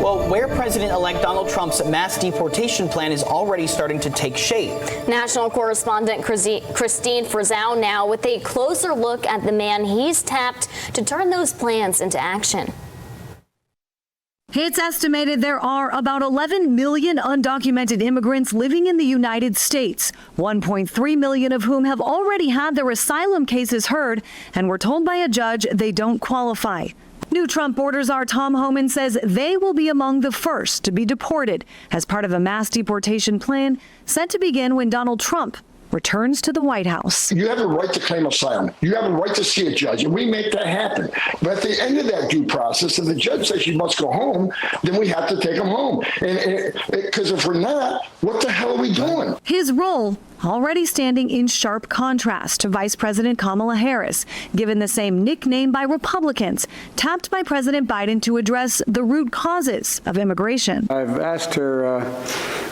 Well, where President-elect Donald Trump's mass deportation plan is already starting to take shape. National correspondent Christine Frizzell now with a closer look at the man he's tapped to turn those plans into action. It's estimated there are about 11 million undocumented immigrants living in the United States, 1.3 million of whom have already had their asylum cases heard and were told by a judge they don't qualify. New Trump border czar Tom Homan says they will be among the first to be deported as part of a mass deportation plan set to begin when Donald Trump returns to the White House. You have a right to claim asylum. You have a right to see a judge, and we make that happen. But at the end of that due process, if the judge says you must go home, then we have to take them home. Because if we're not, what the hell are we doing? His role already standing in sharp contrast to Vice President Kamala Harris, given the same nickname by Republicans, tapped by President Biden to address the root causes of immigration. I've asked her,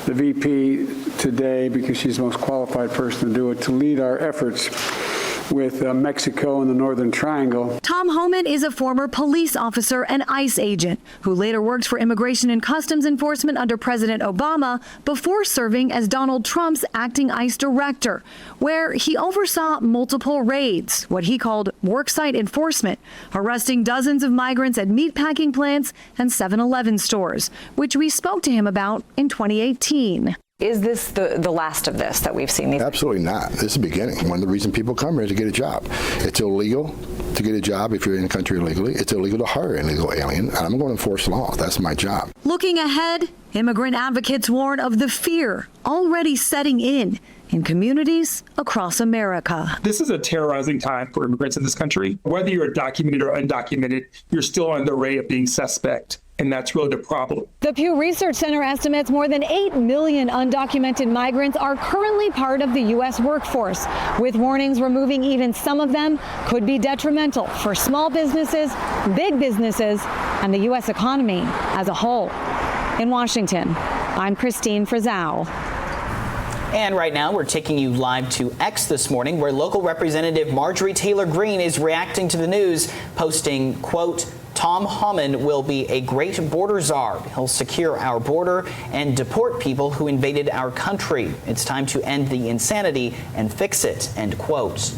the VP today, because she's the most qualified person to do it, to lead our efforts with Mexico and the Northern Triangle. Tom Homan is a former police officer and ICE agent who later worked for Immigration and Customs Enforcement under President Obama before serving as Donald Trump's acting ICE director, where he oversaw multiple raids, what he called worksite enforcement, arresting dozens of migrants at meatpacking plants and 7-Eleven stores, which we spoke to him about in 2018. Is this the last of this that we've seen? Absolutely not. This is the beginning. One of the reasons people come here is to get a job. It's illegal to get a job if you're in the country illegally. It's illegal to hire an illegal alien, and I'm going to enforce law. That's my job. Looking ahead, immigrant advocates warn of the fear already setting in communities across America. This is a terrorizing time for immigrants in this country. Whether you're documented or undocumented, you're still on the array of being suspect. And that's really the problem. The Pew Research Center estimates more than 8 million undocumented migrants are currently part of the U.S. workforce, with warnings removing even some of them could be detrimental for small businesses, big businesses, and the U.S. economy as a whole. In Washington, I'm Christine Frizzell. And right now, we're taking you live to X this morning, where local Representative Marjorie Taylor Greene is reacting to the news, posting, quote, Tom Homan will be a great border czar. He'll secure our border and deport people who invaded our country. It's time to end the insanity and fix it, end quote.